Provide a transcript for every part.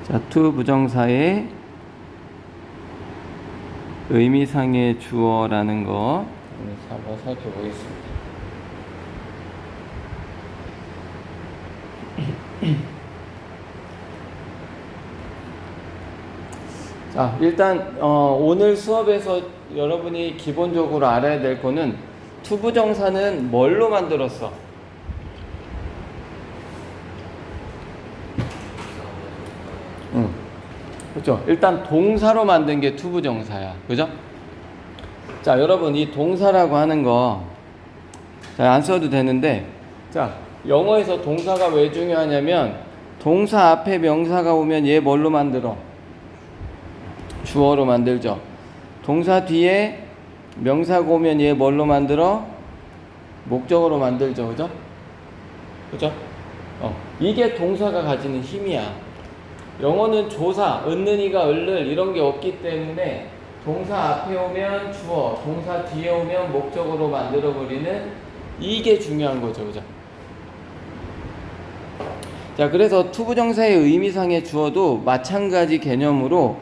자, to 부정사의 의미상의 주어라는 거 한번 살펴보겠습니다. 자, 일단 오늘 수업에서 여러분이 기본적으로 알아야 될 거는 to 부정사는 뭘로 만들었어? 그렇죠. 일단 동사로 만든 게 to 부정사야. 그죠? 자, 여러분 이 동사라고 하는 거 안 써도 되는데, 자, 영어에서 동사가 왜 중요하냐면 동사 앞에 명사가 오면 얘 뭘로 만들어? 주어로 만들죠. 동사 뒤에 명사가 오면 얘 뭘로 만들어? 목적어로 만들죠. 그죠? 그죠? 이게 동사가 가지는 힘이야. 영어는 조사, 은는이가 을를 이런 게 없기 때문에 동사 앞에 오면 주어, 동사 뒤에 오면 목적어로 만들어버리는 이게 중요한 거죠. 그죠? 자, 그래서 to 부정사의 의미상의 주어도 마찬가지 개념으로,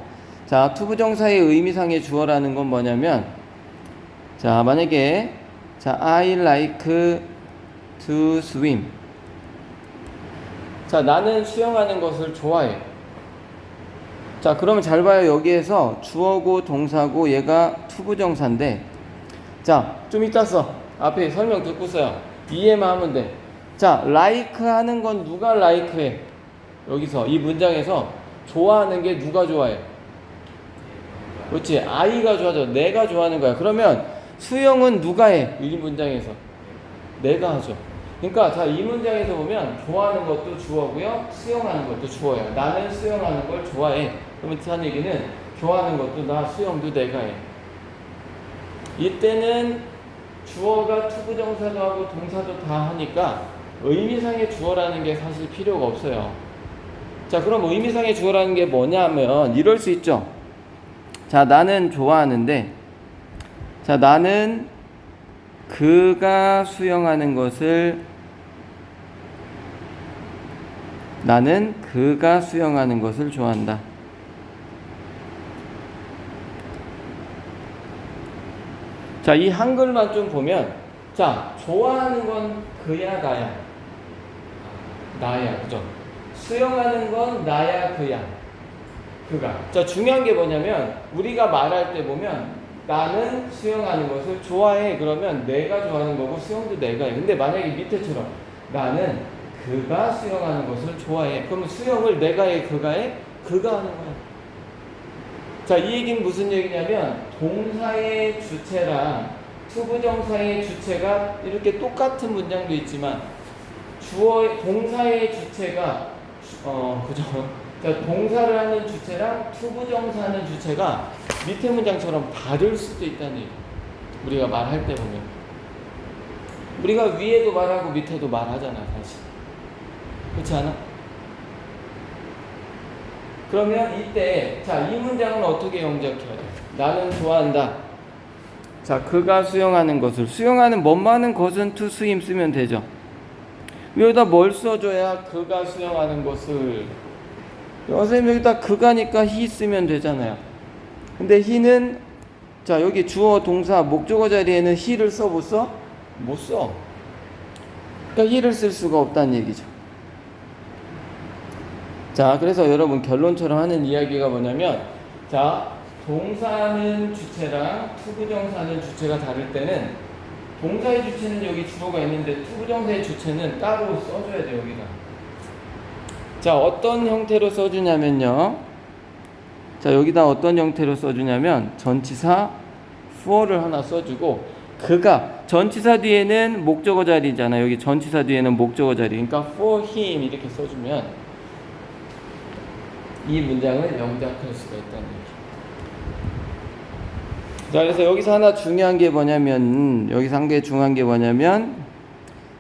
자, to 부정사의 의미상의 주어라는 건 뭐냐면, 자, 만약에 자, I like to swim. 자, 나는 수영하는 것을 좋아해. 자, 그러면 잘 봐요. 여기에서 주어고 동사고 얘가 to 부정사인데, 자, 좀 이따 써. 앞에 설명 듣고 써요. 이해만 하면 돼. 자, like 하는 건 누가 like 해? 여기서 이 문장에서 좋아하는 게 누가 좋아해? 그렇지. I가 좋아하죠. 내가 좋아하는 거야. 그러면 수영은 누가 해? 이 문장에서 내가 하죠. 그러니까 자, 이 문장에서 보면 좋아하는 것도 주어고요, 수영하는 것도 주어예요. 나는 수영하는 걸 좋아해. 그러면 한 얘기는 좋아하는 것도 나, 수영도 내가 해. 이때는 주어가 to 부정사도 하고 동사도 다 하니까 의미상의 주어라는 게 사실 필요가 없어요. 자, 그럼 의미상의 주어라는 게 뭐냐면 이럴 수 있죠. 자, 나는 좋아하는데, 자, 나는 그가 수영하는 것을 좋아한다. 자, 이 한글만 좀 보면, 자, 좋아하는 건 그야 나야. 나야. 그죠? 수영하는 건 나야 그야. 그가. 자, 중요한 게 뭐냐면 우리가 말할 때 보면 나는 수영하는 것을 좋아해. 그러면 내가 좋아하는 거고 수영도 내가 해. 근데 만약에 밑에처럼 나는 그가 수영하는 것을 좋아해. 그러면 수영을 내가 해, 그가 해? 그가 하는 거야. 자, 이 얘기는 무슨 얘기냐면 동사의 주체랑 to 부정사의 주체가 이렇게 똑같은 문장도 있지만 동사의 주체가 그죠? 자, 동사를 하는 주체랑 to 부정사는 주체가 밑에 문장처럼 다를 수도 있다는 얘기. 우리가 말할 때 보면 우리가 위에도 말하고 밑에도 말하잖아, 사실. 그렇지 않아? 그러면 이때 자, 이 문장은 어떻게 영작해야 돼? 나는 좋아한다. 자, 그가 수영하는 뭐하는 것은 to swim 쓰면 되죠. 여기다 뭘 써줘야 그가 수영하는 것을, 선생님 여기다 그가니까 he 쓰면 되잖아요. 근데 he는, 자, 여기 주어 동사 목적어 자리에는 he를 써 못 써? 못 써. 그러니까 he를 쓸 수가 없다는 얘기죠. 자, 그래서 여러분 결론처럼 하는 이야기가 뭐냐면, 자, 동사는 주체랑 to 부정사는 주체가 다를 때는 동사의 주체는 여기 주어가 있는데 to 부정사의 주체는 따로 써줘야 돼요, 여기다. 자, 어떤 형태로 써주냐면요. 자, 여기다 어떤 형태로 써주냐면 전치사 for를 하나 써주고, 그가 전치사 뒤에는 목적어 자리잖아. 여기 전치사 뒤에는 목적어 자리. 그러니까 for him 이렇게 써주면 이 문장을 영작할 수가 있다는 얘기. 자, 그래서 여기서 하나 중요한 게 뭐냐면,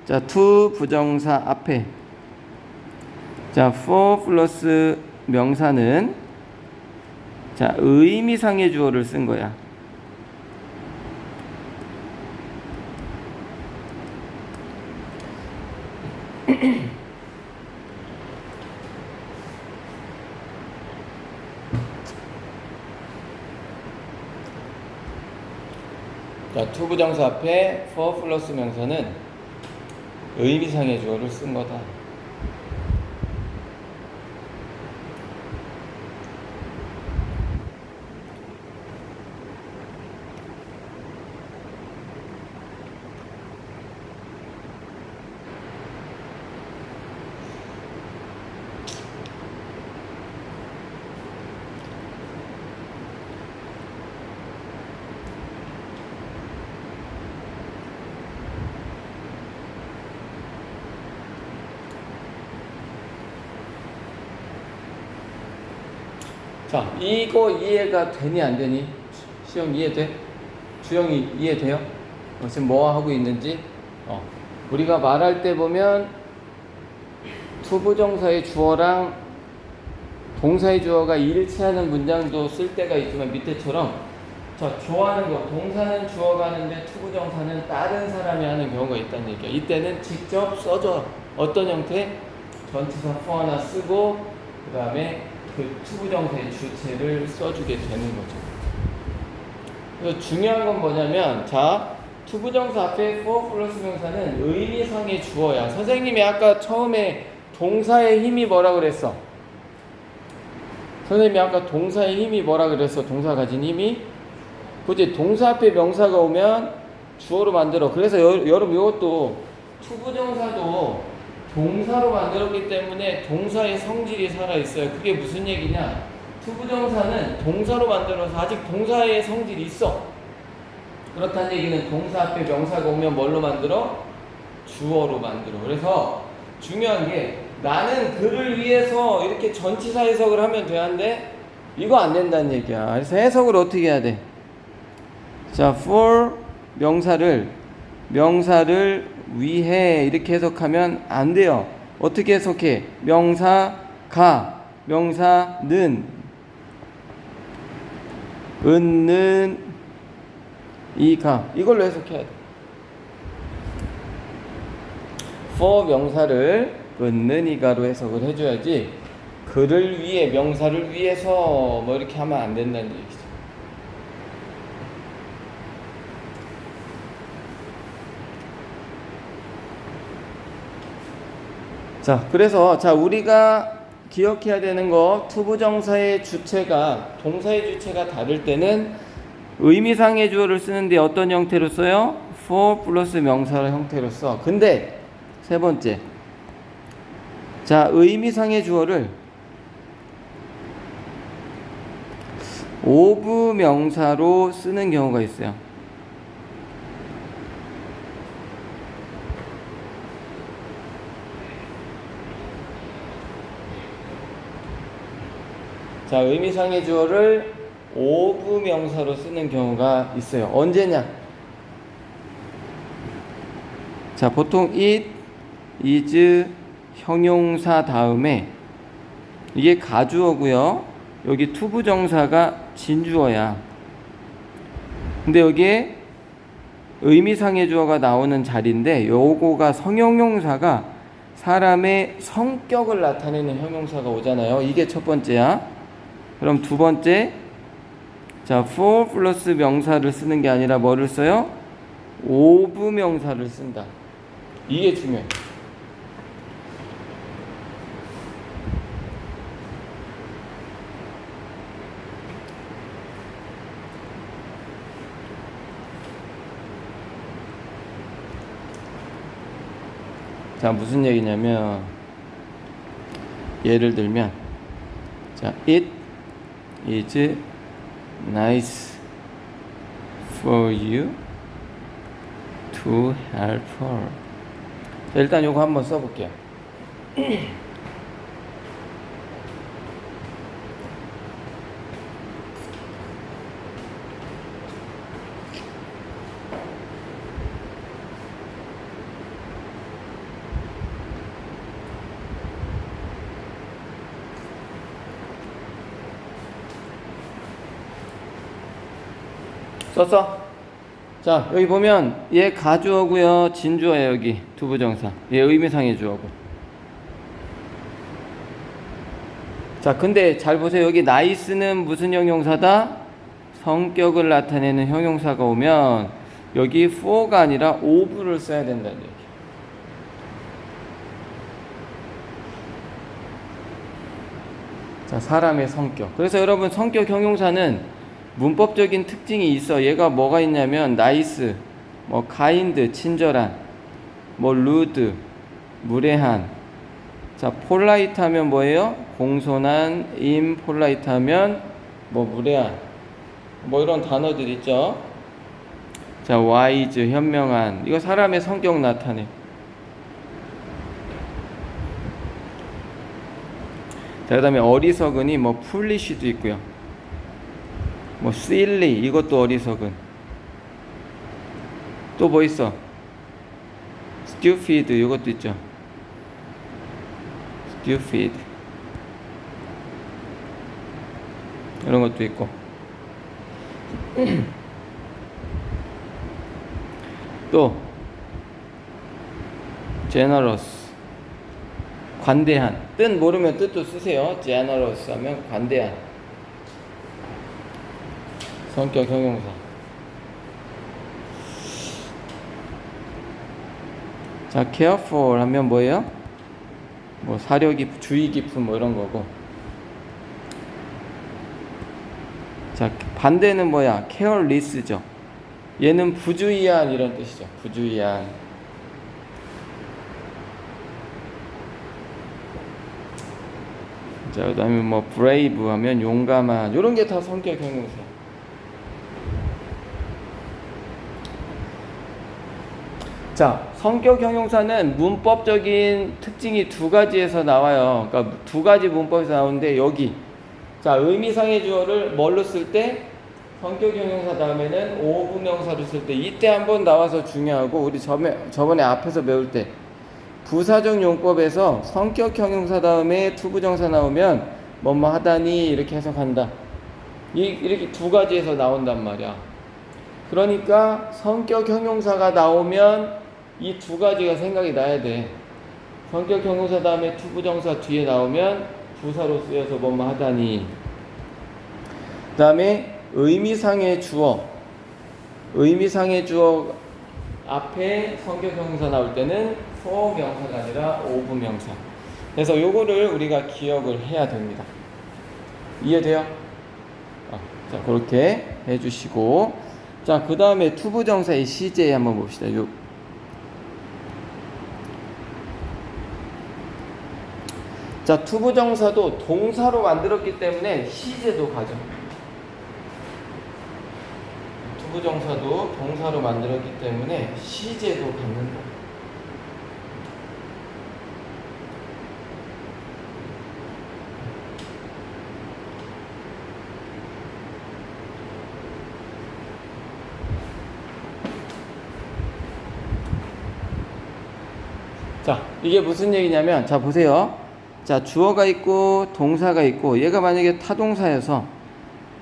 자, to 부정사 앞에, 자, for 플러스 명사는, 자, 의미상의 주어를 쓴 거야. 자, 투부정사 앞에 for 플러스 명사는 의미상의 주어를 쓴 거다. 자, 이거 이해가 되니 안 되니? 시영 이해돼? 주영이 이해돼요? 지금 뭐 하고 있는지? 우리가 말할 때 보면 투부정사의 주어랑 동사의 주어가 일치하는 문장도 쓸 때가 있지만 밑에처럼 자, 좋아하는 거 동사는 주어가 하는데 투부정사는 다른 사람이 하는 경우가 있다는 얘기야. 이때는 직접 써줘. 어떤 형태? 전치사 for 하나 쓰고 그 다음에 그 투부정사의 주체를 써주게 되는 거죠. 그래서 중요한 건 뭐냐면 자, 투부정사 앞에 for 플러스 명사는 의미상의 주어야. 선생님이 아까 처음에 동사의 힘이 뭐라 그랬어? 선생님이 아까 동사의 힘이 뭐라 그랬어? 동사 가진 힘이? 그치? 동사 앞에 명사가 오면 주어로 만들어. 그래서 여러분 이것도 투부정사도 동사로 만들었기 때문에 동사의 성질이 살아있어요. 그게 무슨 얘기냐? 투부정사는 동사로 만들어서 아직 동사의 성질이 있어. 그렇다는 얘기는 동사 앞에 명사가 오면 뭘로 만들어? 주어로 만들어. 그래서 중요한 게 나는 그를 위해서 이렇게 전치사 해석을 하면 되는데 이거 안 된다는 얘기야. 그래서 해석을 어떻게 해야 돼? 자, for 명사를 위해 이렇게 해석하면 안 돼요. 어떻게 해석해? 명사가, 명사는, 은는, 이가 이걸로 해석해야 돼. for 명사를 은는 이가로 해석을 해줘야지 그를 위해 명사를 위해서 뭐 이렇게 하면 안 된다는 얘기죠. 자, 그래서 자 우리가 기억해야 되는 거 투부정사의 주체가 동사의 주체가 다를 때는 의미상의 주어를 쓰는데 어떤 형태로 써요? for 플러스 명사의 형태로 써. 근데 세 번째 자 의미상의 주어를 of 명사로 쓰는 경우가 있어요. 자, 의미상의 주어를 of 명사로 쓰는 경우가 있어요. 언제냐? 자, 보통 it, is, 형용사 다음에 이게 가주어고요. 여기 투부정사가 진주어야. 근데 여기에 의미상의 주어가 나오는 자리인데 요거가 성형용사가 사람의 성격을 나타내는 형용사가 오잖아요. 이게 첫 번째야. 그럼 두 번째, 자, for 플러스 명사를 쓰는 게 아니라 뭐를 써요? of 명사를 쓴다. 이게 중요해. 자, 무슨 얘기냐면, 예를 들면, 자, it is nice for you to help her. 자, 일단 요거 한번 써볼게요. 썼어? 자, 여기 보면 얘 가주어고요, 진주어예요. 여기 투부정사. 얘 의미상의 주어고. 자, 근데 잘 보세요. 여기 나이스는 무슨 형용사다? 성격을 나타내는 형용사가 오면 여기 for가 아니라 of를 써야 된다는 얘기. 자, 사람의 성격. 그래서 여러분 성격 형용사는 문법적인 특징이 있어. 얘가 뭐가 있냐면 nice, 뭐 kind, 친절한, 뭐 rude, 무례한. 자, polite 하면 뭐예요? 공손한, impolite 하면 뭐 무례한. 뭐 이런 단어들 있죠. 자, wise, 현명한. 이거 사람의 성격 나타내. 자, 그 다음에 어리석은이 뭐 foolish도 있고요. 뭐 silly, 이것도 어리석은. 또 뭐 있어? stupid, 이것도 있죠. stupid. 이런 것도 있고. 또 generous, 관대한. 뜻 모르면 뜻도 쓰세요. generous 하면 관대한. 성격 형용사. 자, careful 하면 뭐예요? 뭐 사려 깊, 주의 깊은 뭐 이런 거고. 자, 반대는 뭐야? careless죠. 얘는 부주의한 이런 뜻이죠. 부주의한. 자, 그 다음에 뭐 brave 하면 용감한. 요런 게 다 성격 형용사. 자, 성격 형용사는 문법적인 특징이 두 가지에서 나와요. 그러니까 두 가지 문법에서 나오는데 여기. 자, 의미상의 주어를 뭘로 쓸 때? 성격 형용사 다음에는 오부명사로 쓸 때. 이때 한번 나와서 중요하고, 우리 저번에 앞에서 배울 때 부사적 용법에서 성격 형용사 다음에 투부정사 나오면 뭐뭐 하다니 이렇게 해석한다. 이렇게 두 가지에서 나온단 말이야. 그러니까 성격 형용사가 나오면 이 두 가지가 생각이 나야 돼. 성격 형용사 다음에 투부정사 뒤에 나오면 부사로 쓰여서 뭐뭐 하다니. 그 다음에 의미상의 주어. 의미상의 주어 앞에 성격 형용사 나올 때는 소명사가 아니라 오부명사. 그래서 요거를 우리가 기억을 해야 됩니다. 이해돼요? 자, 그렇게 해주시고. 자, 그 다음에 투부정사의 시제 한번 봅시다. 자, 투부정사도 동사로 만들었기 때문에 시제도 가져. 투부정사도 동사로 만들었기 때문에 시제도 갖는다. 자, 이게 무슨 얘기냐면, 자, 보세요. 자, 주어가 있고 동사가 있고, 얘가 만약에 타동사여서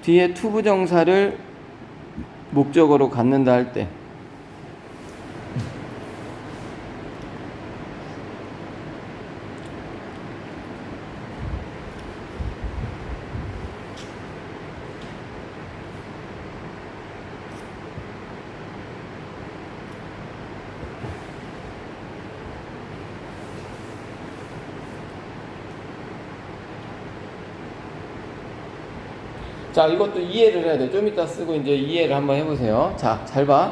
뒤에 투부정사를 목적어로 갖는다 할 때, 자, 이것도 이해를 해야 돼. 좀 이따 쓰고 이제 이해를 한번 해보세요. 자, 잘 봐.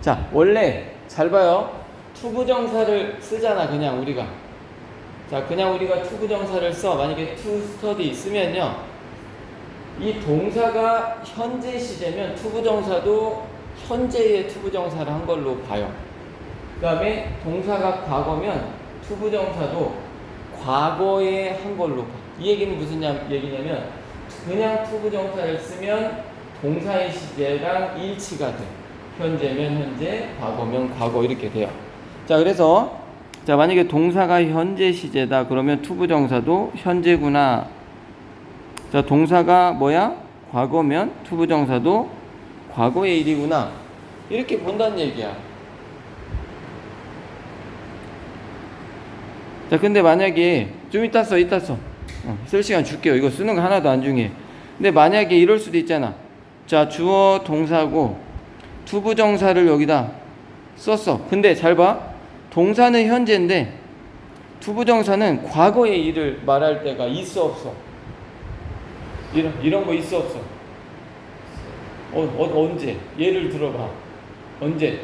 자, 원래 잘 봐요. 투부정사를 쓰잖아, 그냥 우리가. 자, 그냥 우리가 투부정사를 써. 만약에 to study 쓰면요, 이 동사가 현재 시제면 투부정사도 현재의 투부정사를 한 걸로 봐요. 그 다음에 동사가 과거면 투부정사도 과거에 한 걸로 봐. 이 얘기는 무슨 얘기냐면, 그냥 투부정사를 쓰면 동사의 시제랑 일치가 돼. 현재면 현재, 과거면 과거, 이렇게 돼요. 자, 그래서 자, 만약에 동사가 현재 시제다 그러면 투부정사도 현재구나. 자, 동사가 뭐야? 과거면 투부정사도 과거의 일이구나. 이렇게 본다는 얘기야. 자, 근데 만약에 좀 이따 써. 쓸 시간 줄게요. 이거 쓰는 거 하나도 안 중요해. 근데 만약에 이럴 수도 있잖아. 자, 주어 동사고 투부정사를 여기다 썼어. 근데 잘 봐. 동사는 현재인데 투부정사는 과거의 일을 말할 때가 있어 없어? 이런 거 있어 없어? 언제? 예를 들어봐. 언제?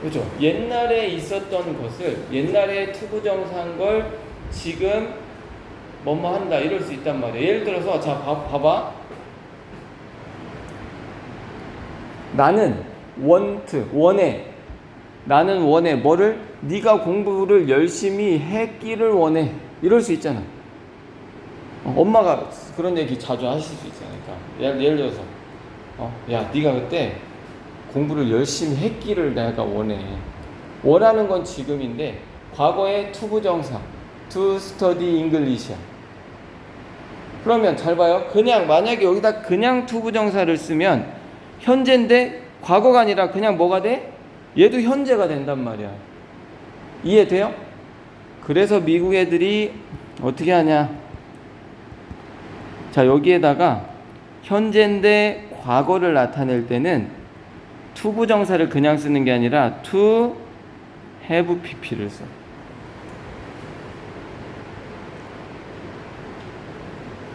그렇죠. 옛날에 있었던 것을 옛날에 투부정사한 걸 지금 뭐뭐 한다 이럴 수 있단 말이야. 예를 들어서 자 봐봐. 나는 원해. 나는 원해. 뭐를? 네가 공부를 열심히 했기를 원해. 이럴 수 있잖아. 엄마가 그런 얘기 자주 하실 수 있잖아. 그러니까 예를 들어서 야 네가 그때 공부를 열심히 했기를 내가 원해. 원하는 건 지금인데 과거의 투부정사 to study English야. 그러면 잘 봐요. 그냥 만약에 여기다 그냥 투부정사를 쓰면 현재인데 과거가 아니라 그냥 뭐가 돼? 얘도 현재가 된단 말이야. 이해돼요? 그래서 미국 애들이 어떻게 하냐. 자, 여기에다가 현재인데 과거를 나타낼 때는 투부정사를 그냥 쓰는 게 아니라 to have pp를 써.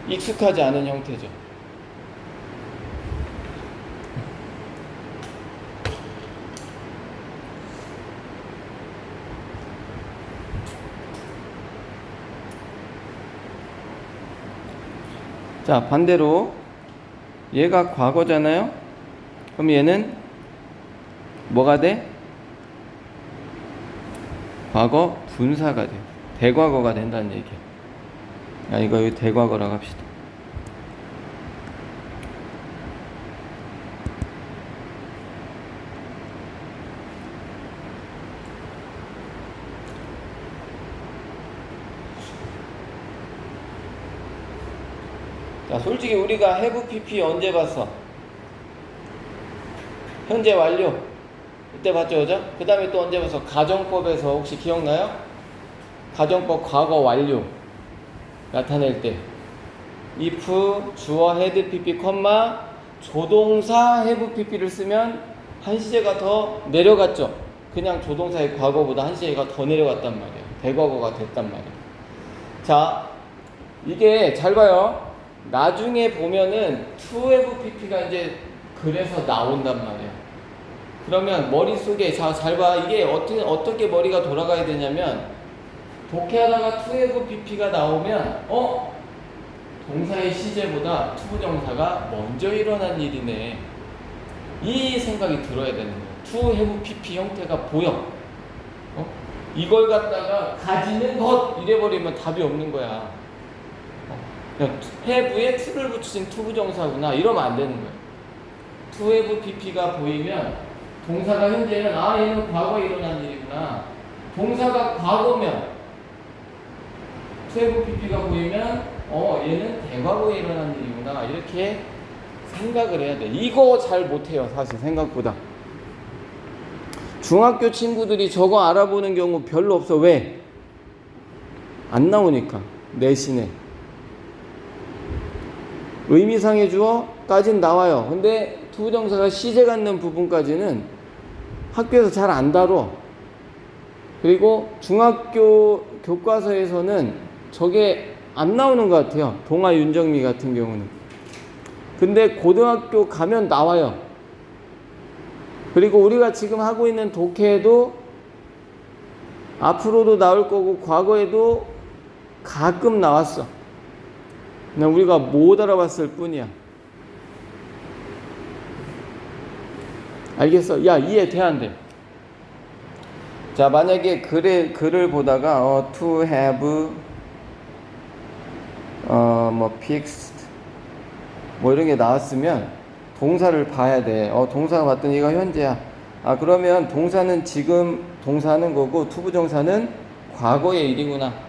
익숙하지 않은 형태죠. 자, 반대로 얘가 과거잖아요. 그럼 얘는 뭐가 돼? 과거 분사가 돼. 대과거가 된다는 얘기야. 이거 여기 대과거라고 합시다. 자, 솔직히 우리가 have pp 언제 봤어? 현재 완료. 이때 봤죠, 그죠? 그 다음에 또 언제 봤어? 가정법에서 혹시 기억나요? 가정법 과거 완료 나타낼 때 if 주어 had pp, 조동사 have pp를 쓰면 한 시제가 더 내려갔죠. 그냥 조동사의 과거보다 한 시제가 더 내려갔단 말이에요. 대과거가 됐단 말이에요. 자, 이게 잘 봐요. 나중에 보면은 to have pp가 이제 그래서 나온단 말이에요. 그러면 머릿속에 잘 봐. 이게 어떻게 머리가 돌아가야 되냐면 독해하다가 to have pp가 나오면 동사의 시제보다 투부정사가 먼저 일어난 일이네. 이 생각이 들어야 되는 거예요. to have pp 형태가 보여. 이걸 갖다가 가지는 것 이래버리면 답이 없는 거야. have에 to를 붙이신 투부정사구나 이러면 안 되는 거예요. to have pp가 보이면 동사가 현재는 얘는 과거에 일어난 일이구나. 동사가 과거면 to have pp가 보이면 얘는 대과거에 일어난 일이구나 이렇게 생각을 해야 돼. 이거 잘 못해요. 사실 생각보다. 중학교 친구들이 저거 알아보는 경우 별로 없어. 왜? 안 나오니까 내신에. 의미상의 주어까지는 나와요. 근데 투부정사가 시제 갖는 부분까지는 학교에서 잘 안 다뤄. 그리고 중학교 교과서에서는 저게 안 나오는 것 같아요. 동아 윤정미 같은 경우는. 근데 고등학교 가면 나와요. 그리고 우리가 지금 하고 있는 독해에도 앞으로도 나올 거고 과거에도 가끔 나왔어. 그냥 우리가 못 알아봤을 뿐이야. 알겠어? 야, 이해돼 안 돼? 자, 만약에 글을 보다가 to have fixed 뭐 이런 게 나왔으면 동사를 봐야 돼. 동사가 봤더니 얘가 현재야. 그러면 동사는 지금 동사하는 거고 투부정사는 과거의 일이구나.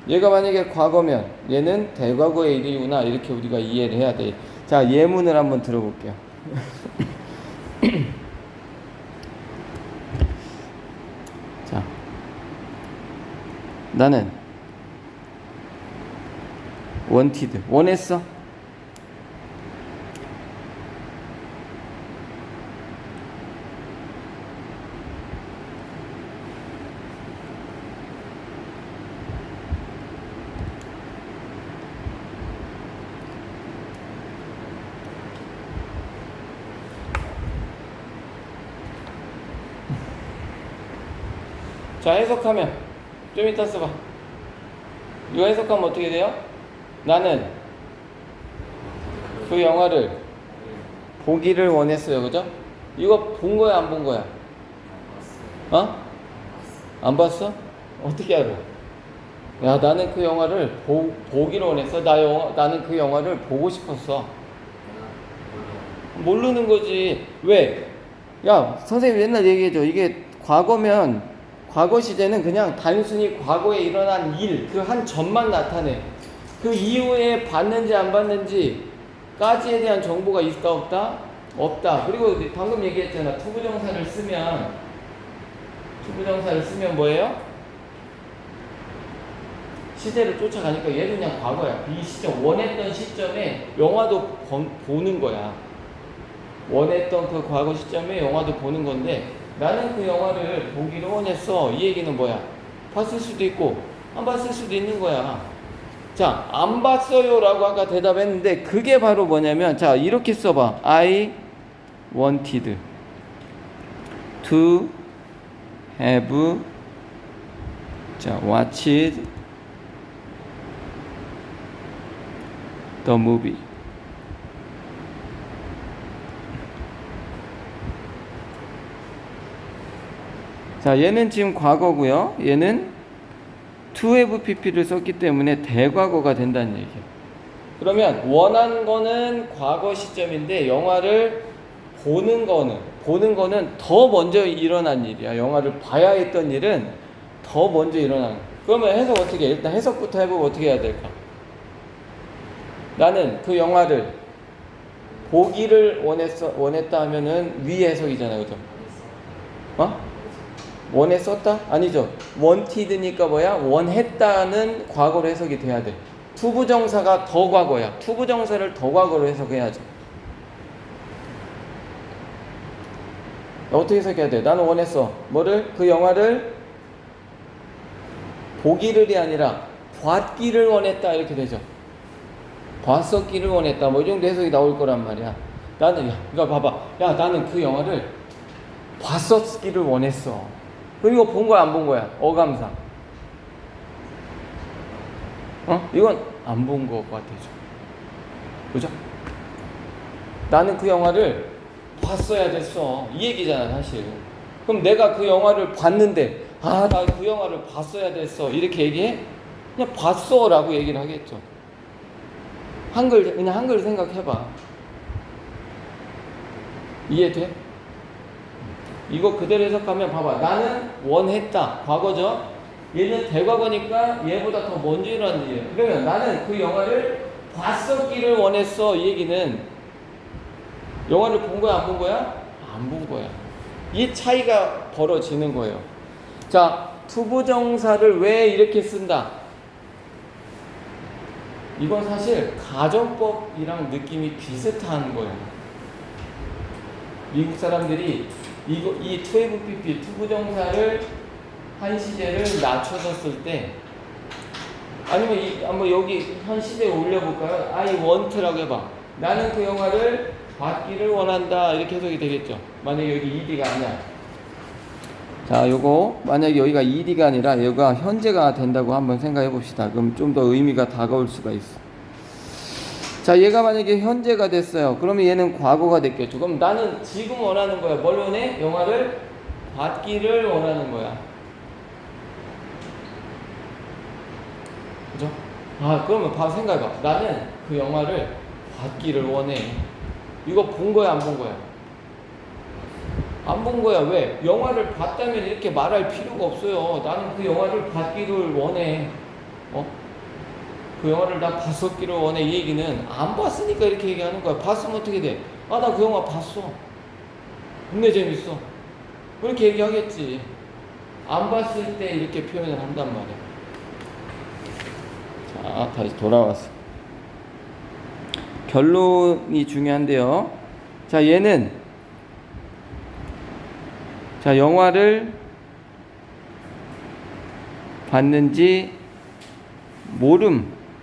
얘가 만약에 과거면 얘는 대과거의 일이구나. 이렇게 우리가 이해를 해야 돼. 자, 예문을 한번 들어볼게요. 자, 나는 wanted, 원했어. 자, 해석하면 좀 이따 써봐. 이거 해석하면 어떻게 돼요? 나는 그 영화를 보기를 원했어요. 그죠? 이거 본 거야, 안 본 거야? 어? 안 봤어? 어떻게 알아? 야, 나는 그 영화를 보기를 원했어. 나는 그 영화를 보고 싶었어. 모르는 거지. 왜? 야, 선생님 옛날 얘기해줘. 이게 과거면, 과거 시제는 그냥 단순히 과거에 일어난 일, 그 한 점만 나타내. 그 이후에 봤는지 안 봤는지까지에 대한 정보가 있을까, 없다? 없다. 그리고 방금 얘기했잖아. 투부정사를 쓰면 뭐예요? 시제를 쫓아가니까 얘는 그냥 과거야. 이 시점, 원했던 시점에 영화도 보는 거야. 원했던 그 과거 시점에 영화도 보는 건데, 나는 그 영화를 보기를 원했어. 이 얘기는 뭐야? 봤을 수도 있고 안 봤을 수도 있는 거야. 자, 안 봤어요 라고 아까 대답했는데, 그게 바로 뭐냐면, 자, 이렇게 써봐. I wanted to have, 자, watched the movie. 자, 얘는 지금 과거고요. 얘는 to have pp를 썼기 때문에 대과거가 된다는 얘기예요. 그러면 원한 거는 과거 시점인데, 영화를 보는 거는 더 먼저 일어난 일이야. 영화를 봐야 했던 일은 더 먼저 일어나는. 그러면 해석 어떻게 해? 일단 해석부터 해보고 어떻게 해야 될까? 나는 그 영화를 보기를 원했다 하면은 위 해석이잖아요. 그죠? 어? 원했었다? 아니죠. wanted니까 뭐야? 원했다는 과거로 해석이 돼야 돼. 투부정사가 더 과거야. 투부정사를 더 과거로 해석해야지. 어떻게 해석해야 돼? 나는 원했어. 뭐를? 그 영화를 보기를이 아니라 봤기를 원했다. 이렇게 되죠. 봤었기를 원했다. 뭐 이 정도 해석이 나올 거란 말이야. 나는, 그러니까 봐봐. 야, 나는 그 영화를 봤었기를 원했어. 그럼 이거 본 거야, 안 본 거야? 어감상. 이건 안 본 거 같아죠. 그죠? 나는 그 영화를 봤어야 됐어. 이 얘기잖아, 사실. 그럼 내가 그 영화를 봤는데, 나 그 영화를 봤어야 됐어. 이렇게 얘기해? 그냥 봤어 라고 얘기를 하겠죠. 그냥 한글 생각해봐. 이해돼? 이거 그대로 해석하면 봐봐. 나는 원했다. 과거죠? 얘는 대과거니까 얘보다 더 먼저 일어난 일이에요. 그러면 나는 그 영화를 봤었기를 원했어. 이 얘기는 영화를 본 거야, 안 본 거야? 안 본 거야. 이 차이가 벌어지는 거예요. 자, 투부정사를 왜 이렇게 쓴다? 이건 사실 가정법이랑 느낌이 비슷한 거예요. 미국 사람들이 이 to have pp, 투부정사를 한 시제를 낮춰서 쓸 때, 아니면 한번 여기 한 시제에 올려볼까요? I want라고 해봐. 나는 그 영화를 봤기를 원한다. 이렇게 해석이 되겠죠. 만약에 여기 ed가 아니야. 자, 요거 만약에 여기가 ed가 아니라 여기가 현재가 된다고 한번 생각해 봅시다. 그럼 좀 더 의미가 다가올 수가 있어. 자, 얘가 만약에 현재가 됐어요. 그러면 얘는 과거가 됐겠죠. 그럼 나는 지금 원하는 거야. 뭘 원해? 영화를 봤기를 원하는 거야. 그죠? 그러면 생각해봐. 나는 그 영화를 봤기를 원해. 이거 본 거야, 안 본 거야? 안 본 거야. 왜? 영화를 봤다면 이렇게 말할 필요가 없어요. 나는 그 영화를 봤기를 원해. 그 영화를 나 봤었기를 원해. 이 얘기는 안 봤으니까 이렇게 얘기하는 거야. 봤으면 어떻게 돼? 나 그 영화 봤어. 근데 재밌어. 그렇게 얘기하겠지. 안 봤을 때 이렇게 표현을 한단 말이야. 자, 다시 돌아왔어. 결론이 중요한데요. 자, 얘는 영화를 봤는지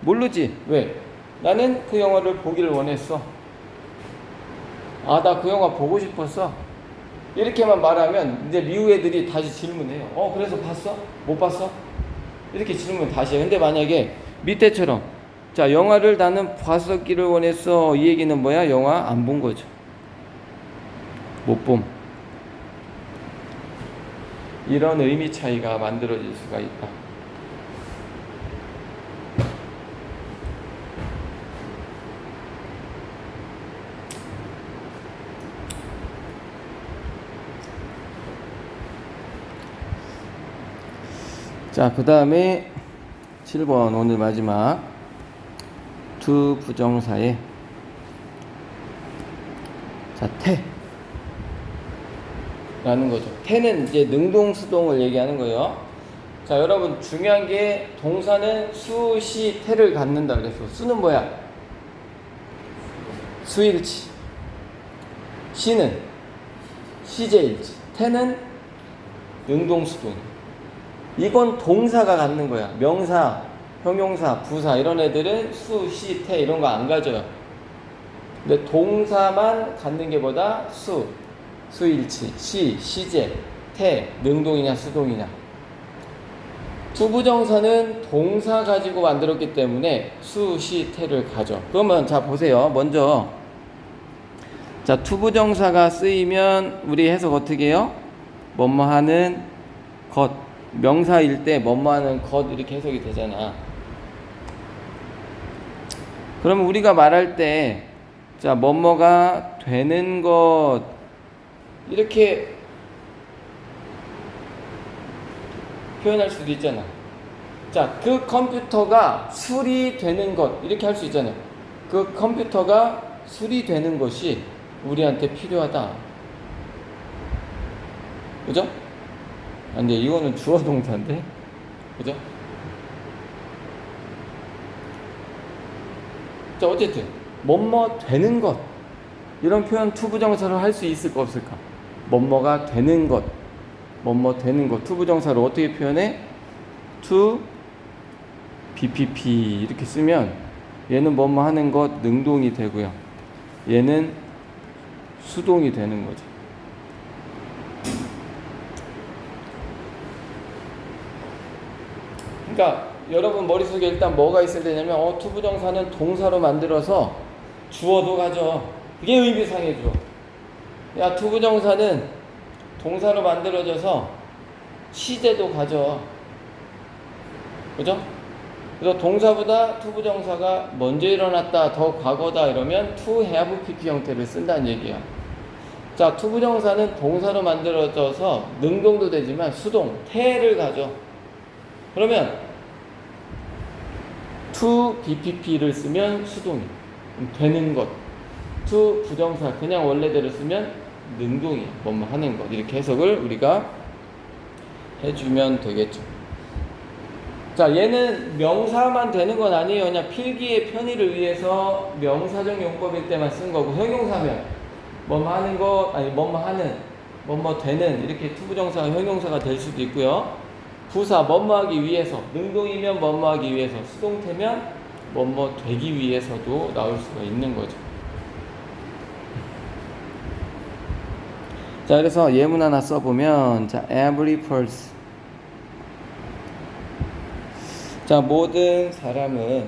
모르지. 왜? 나는 그 영화를 보기를 원했어. 나 그 영화 보고 싶었어. 이렇게만 말하면 이제 미국 애들이 다시 질문해요. 그래서 봤어? 못 봤어? 이렇게 질문 다시 해요. 근데 만약에 밑에처럼 자, 영화를 나는 봤었기를 원했어. 이 얘기는 뭐야? 영화 안 본 거죠. 못 봄. 이런 의미 차이가 만들어질 수가 있다. 자, 그 다음에 7번 오늘 마지막 두 부정사에 자, 태 라는 거죠. 태는 이제 능동, 수동을 얘기하는 거예요. 자, 여러분 중요한 게 동사는 수, 시, 태를 갖는다 그랬어. 수는 뭐야? 수일치. 시는 시제일치. 태는 능동, 수동. 이건 동사가 갖는 거야. 명사, 형용사, 부사 이런 애들은 수, 시, 태 이런 거 안 가져요. 근데 동사만 갖는 게 뭐다? 수일치, 시, 시제, 태, 능동이냐 수동이냐. 투부정사는 동사 가지고 만들었기 때문에 수, 시, 태를 가져. 그러면 자 보세요. 먼저 자 투부정사가 쓰이면 우리 해석 어떻게 해요? 뭐뭐 하는 것. 명사일 때 뭐뭐 하는 것 이렇게 해석이 되잖아. 그러면 우리가 말할 때 자 뭐뭐가 되는 것 이렇게 표현할 수도 있잖아. 자, 그 컴퓨터가 수리되는 것 이렇게 할 수 있잖아요. 그 컴퓨터가 수리되는 것이 우리한테 필요하다. 그죠? 근데 이거는 주어 동사인데, 그죠? 자, 어쨌든 뭐뭐 되는 것 이런 표현 투부정사로 할 수 있을까 없을까? 뭐뭐가 되는 것, 뭐뭐 되는 것. 투부정사로 어떻게 표현해? to bpp 이렇게 쓰면 얘는 뭐뭐 하는 것 능동이 되고요. 얘는 수동이 되는 거죠. 그러니까 여러분 머릿속에 일단 뭐가 있어야 되냐면 투부정사는 동사로 만들어서 주어도 가져. 그게 의미상의 주어. 야, 투부정사는 동사로 만들어져서 시제도 가져. 그죠? 그래서 동사보다 투부정사가 먼저 일어났다, 더 과거다 이러면 to have pp 형태를 쓴다는 얘기야. 자, 투부정사는 동사로 만들어져서 능동도 되지만 수동, 태를 가져. 그러면 to bpp를 쓰면 수동이 되는 것. to 부정사 그냥 원래대로 쓰면 능동이야. 뭐뭐 하는 것. 이렇게 해석을 우리가 해주면 되겠죠. 자, 얘는 명사만 되는 건 아니에요. 그냥 필기의 편의를 위해서 명사적 용법일 때만 쓴 거고, 형용사면 뭐뭐 하는 것, 아니 뭐뭐 하는, 뭐뭐 되는 이렇게 투부정사가 형용사가 될 수도 있고요. 부사 뭐뭐 하기 위해서, 능동이면 뭐뭐 하기 위해서, 수동태면 뭐뭐 되기 위해서도 나올 수가 있는 거죠. 자, 그래서 예문 하나 써보면, 자, every person. 자, 모든 사람은,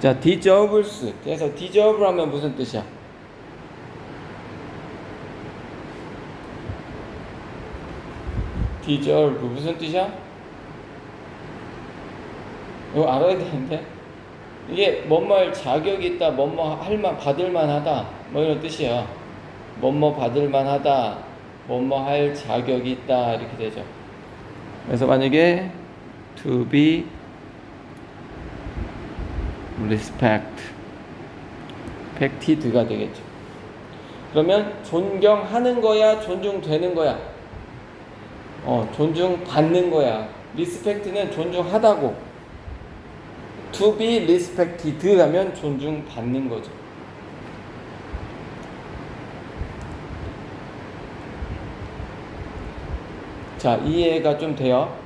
자, deserves. 그래서 deserve 하면 무슨 뜻이야? deserve 무슨 뜻이야? 이거 알아야 되는데. 이게 뭐뭐 할 자격이 있다, 뭐뭐 할만 받을 만하다, 뭐 이런 뜻이야. 뭐뭐 받을 만하다, 뭐뭐 할 자격이 있다 이렇게 되죠. 그래서 만약에 to be respected가 되겠죠. 그러면 존경하는 거야, 존중되는 거야? 존중받는 거야. respect는 존중하다고. to be respected 하면 존중받는 거죠. 자, 이해가 좀 돼요?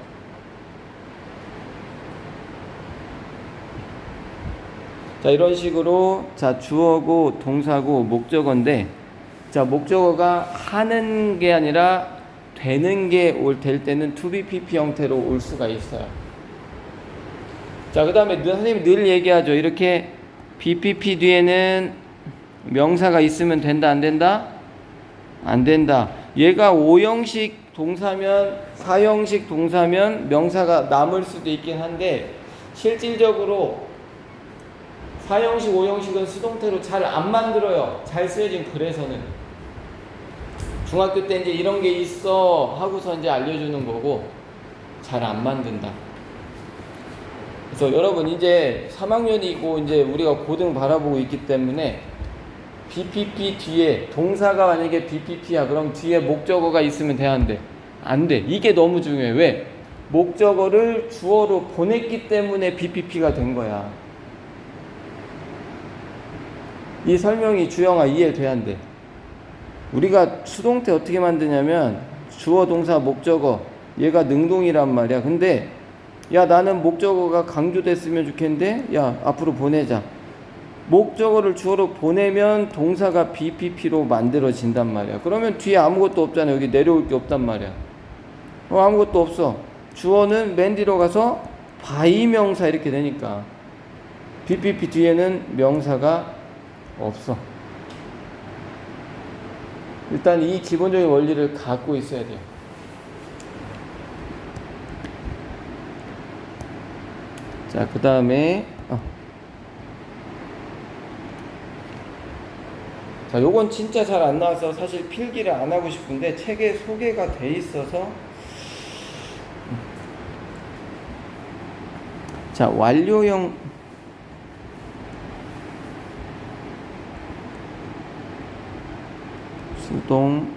자, 이런 식으로 자, 주어고 동사고 목적어인데, 자, 목적어가 하는 게 아니라 되는 게 될 때는 to be PP 형태로 올 수가 있어요. 자, 그 다음에 선생님이 늘 얘기하죠. 이렇게 BPP 뒤에는 명사가 있으면 된다, 안 된다? 안 된다. 얘가 5형식 동사면, 4형식 동사면 명사가 남을 수도 있긴 한데, 실질적으로 4형식, 5형식은 수동태로 잘 안 만들어요. 잘 쓰여진 글에서는. 중학교 때 이제 이런 게 있어 하고서 이제 알려주는 거고, 잘 안 만든다. 그래서 여러분 이제 3학년이고 이제 우리가 고등 바라보고 있기 때문에 BPP 뒤에 동사가 만약에 BPP야 그럼 뒤에 목적어가 있으면 돼, 안 돼? 안 돼. 이게 너무 중요해. 왜? 목적어를 주어로 보냈기 때문에 BPP가 된 거야. 이 설명이 주영아 이해돼야 안 돼? 우리가 수동태 어떻게 만드냐면 주어 동사 목적어 얘가 능동이란 말이야. 근데 야 나는 목적어가 강조됐으면 좋겠는데 야 앞으로 보내자. 목적어를 주어로 보내면 동사가 BPP로 만들어진단 말이야. 그러면 뒤에 아무것도 없잖아. 여기 내려올 게 없단 말이야. 아무것도 없어. 주어는 맨 뒤로 가서 by 명사 이렇게 되니까 BPP 뒤에는 명사가 없어. 일단 이 기본적인 원리를 갖고 있어야 돼요. 자, 그 다음에 자, 요건 진짜 잘 안 나와서 사실 필기를 안 하고 싶은데 책에 소개가 돼 있어서 자, 완료형 수동태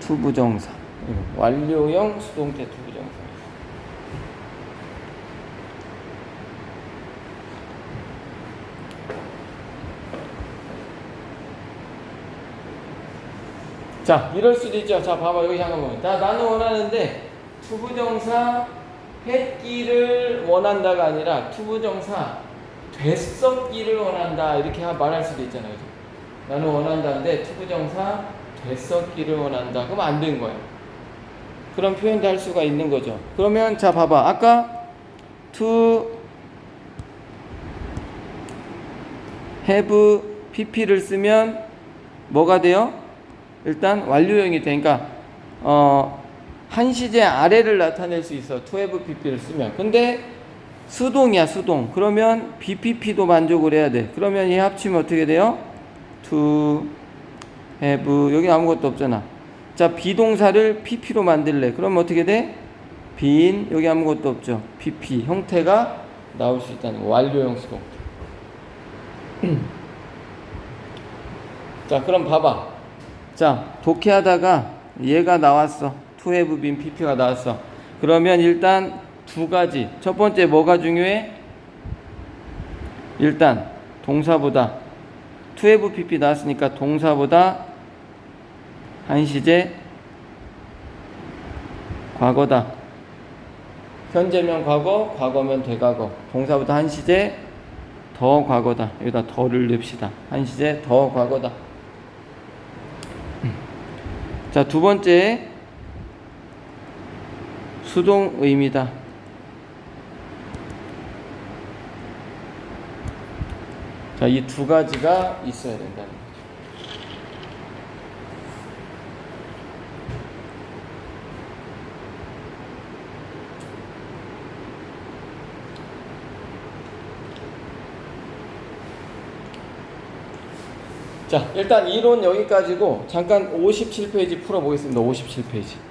투부정사 완료형 수동태 투부정사. 자, 이럴 수도 있죠. 자, 봐봐. 여기 잠깐만. 나는 원하는데 투부정사 했기를 원한다가 아니라 투부정사 됐었기를 원한다. 이렇게 말할 수도 있잖아요. 나는 원한다는데 투부정사 됐었기를 원한다. 그럼 안 된 거예요. 그런 표현도 할 수가 있는 거죠. 그러면 자, 봐봐. 아까 to have pp를 쓰면 뭐가 돼요? 일단 완료형이 되니까 한 시제 아래를 나타낼 수 있어. to have pp를 쓰면. 근데 수동이야, 수동. 그러면 bpp도 만족을 해야 돼. 그러면 얘 합치면 어떻게 돼요? to have 여기 아무것도 없잖아. 자, 비동사를 pp로 만들래. 그러면 어떻게 돼? been 여기 아무것도 없죠. pp 형태가 나올 수 있다는 거. 완료형 수동. 자, 그럼 봐봐. 자, 독해하다가 얘가 나왔어. to have been pp가 나왔어. 그러면 일단 두 가지. 첫 번째 뭐가 중요해? 일단 동사보다 to have pp 나왔으니까 동사보다 한 시제 과거다. 현재면 과거, 과거면 되과거. 동사보다 한 시제 더 과거다. 여기다 더를 넣읍시다. 한 시제 더 과거다. 자, 두 번째 수동 의미다. 자, 이 두 가지가 있어야 된다는 거죠. 자, 일단 이론 여기까지고 잠깐 57페이지 풀어보겠습니다. 57페이지.